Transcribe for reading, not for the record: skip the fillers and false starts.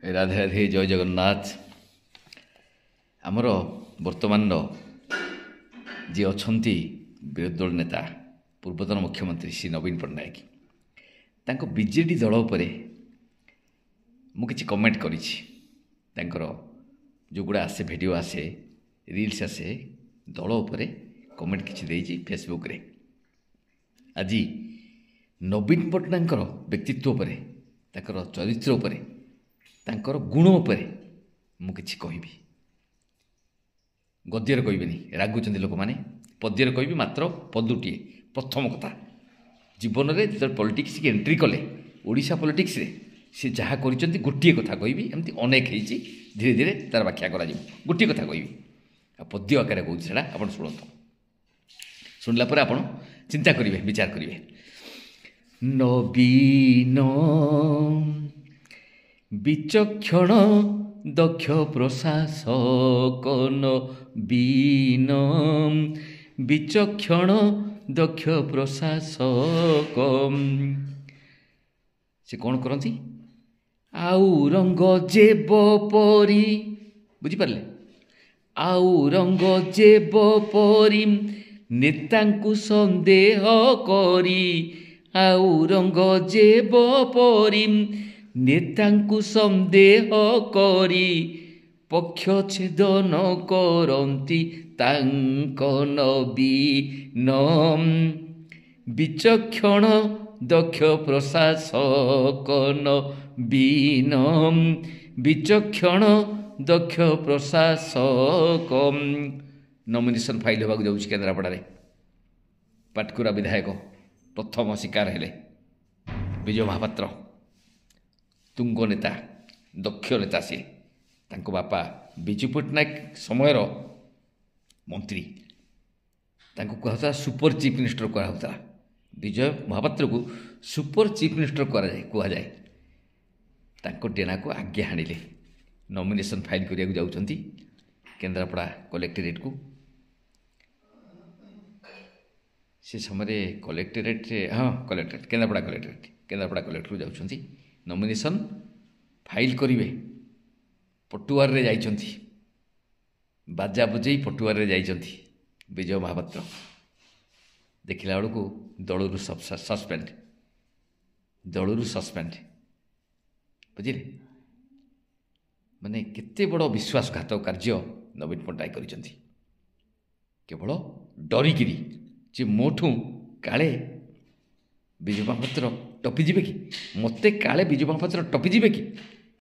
ରାଧେ ରାଧେ ଜୟ ଜଗନ୍ନାଥ। ଆମର ବର୍ତ୍ତମାନର ଯିଏ ଅଛନ୍ତି ବିରୋଧୀ ଦଳ ନେତା ପୂର୍ବତନ ମୁଖ୍ୟମନ୍ତ୍ରୀ ଶ୍ରୀ ନବୀନ ପଟ୍ଟନାୟକ, ତାଙ୍କ ବିଜେଡି ଦଳ ଉପରେ ମୁଁ କିଛି କମେଣ୍ଟ କରିଛି। ତାଙ୍କର ଯେଉଁଗୁଡ଼ା ଆସେ ଭିଡ଼ିଓ ଆସେ, ରିଲ୍ସ ଆସେ, ଦଳ ଉପରେ କମେଣ୍ଟ କିଛି ଦେଇଛି ଫେସବୁକ୍ରେ। ଆଜି ନବୀନ ପଟ୍ଟନାୟକଙ୍କର ବ୍ୟକ୍ତିତ୍ୱ ଉପରେ, ତାଙ୍କର ଚରିତ୍ର ଉପରେ, ତାଙ୍କର ଗୁଣ ଉପରେ ମୁଁ କିଛି କହିବି। ଗଦ୍ୟରେ କହିବିନି, ରାଗୁଛନ୍ତି ଲୋକମାନେ। ପଦ୍ୟରେ କହିବି ମାତ୍ର ପଦୁଟିଏ। ପ୍ରଥମ କଥା, ଜୀବନରେ ଯେତେବେଳେ ପଲିଟିକ୍ସକି ଏଣ୍ଟ୍ରି କଲେ, ଓଡ଼ିଶା ପଲିଟିକ୍ସରେ ସେ ଯାହା କରିଛନ୍ତି ଗୋଟିଏ କଥା କହିବି। ଏମିତି ଅନେକ ହେଇଛି, ଧୀରେ ଧୀରେ ତା'ର ବ୍ୟାଖ୍ୟା କରାଯିବ। ଗୋଟିଏ କଥା କହିବି, ଆଉ ପଦ୍ୟ ଆକାରରେ କହୁଛି, ସେଇଟା ଆପଣ ଶୁଣନ୍ତୁ। ଶୁଣିଲା ପରେ ଆପଣ ଚିନ୍ତା କରିବେ, ବିଚାର କରିବେ। ନବୀନ ବିଚକ୍ଷଣ ଦକ୍ଷ ପ୍ରଶାସକ, ନବୀନ ବିଚକ୍ଷଣ ଦକ୍ଷ ପ୍ରଶାସକ। ସେ କ'ଣ କରନ୍ତି? ଆଉରଙ୍ଗଜେବ ପରି, ବୁଝିପାରିଲେ? ଆଉରଙ୍ଗଜେବ ପରି ନେତାଙ୍କୁ ସନ୍ଦେହ କରି, ଆଉରଙ୍ଗଜେବ ପରି ନେତାଙ୍କୁ ସନ୍ଦେହ କରି ପକ୍ଷ ଛେଦନ କରନ୍ତି ତାଙ୍କ ନବୀନ ବିଚକ୍ଷଣ ଦକ୍ଷ ପ୍ରଶାସକ, ନବୀନ ବିଚକ୍ଷଣ ଦକ୍ଷ ପ୍ରଶାସକ। ନମିନେସନ୍ ଫାଇଲ୍ ହେବାକୁ ଯାଉଛି କେନ୍ଦ୍ରାପଡ଼ାରେ। ପାଟକୁରା ବିଧାୟକ ପ୍ରଥମ ଶିକାର ହେଲେ ବିଜୟ ମହାପାତ୍ର। ତୁଙ୍ଗ ନେତା, ଦକ୍ଷ ନେତା ସିଏ। ତାଙ୍କ ବାପା ବିଜୁ ପଟ୍ଟନାୟକ ସମୟର ମନ୍ତ୍ରୀ। ତାଙ୍କୁ କୁହାଯାଉଥିଲା ସୁପର ଚିଫ୍ ମିନିଷ୍ଟର କୁହାଯାଉଥିଲା। ବିଜୟ ମହାପାତ୍ରକୁ ସୁପର ଚିଫ୍ ମିନିଷ୍ଟର କୁହାଯାଏ। ତାଙ୍କ ଡେଣାକୁ ଆଗେ ହାଣିଲେ। ନମିନେସନ୍ ଫାଇଲ୍ କରିବାକୁ ଯାଉଛନ୍ତି କେନ୍ଦ୍ରାପଡ଼ା କଲେକ୍ଟରେଟ୍କୁ। ସେ ସମୟରେ କଲେକ୍ଟରେଟ୍ରେ, କଲେକ୍ଟରେଟ୍, କେନ୍ଦ୍ରାପଡ଼ା କଲେକ୍ଟରକୁ ଯାଉଛନ୍ତି। ନମିନେସନ୍ ଫାଇଲ୍ କରିବେ। ପଟୁଆରରେ ଯାଇଛନ୍ତି, ବାଜା ବଜେଇ ପଟୁଆରରେ ଯାଇଛନ୍ତି ବିଜୟ ମହାପାତ୍ର। ଦେଖିଲା ବେଳକୁ ଦଳରୁ ସସ୍ପେଣ୍ଡ। ବୁଝିଲେ? ମାନେ କେତେ ବଡ଼ ବିଶ୍ୱାସଘାତକ କାର୍ଯ୍ୟ ନବୀନ ପଟ୍ଟନାୟକ କରିଛନ୍ତି। କେବଳ ଡରିକିରି ଯେ ମୋଠୁ କାଳେ ବିଜୁ ମହାପାତ୍ର ଟପିଯିବେ କି, ମୋତେ କାଳେ ବିଜୁ ମହାପାତ୍ର ଟପିଯିବେ କି,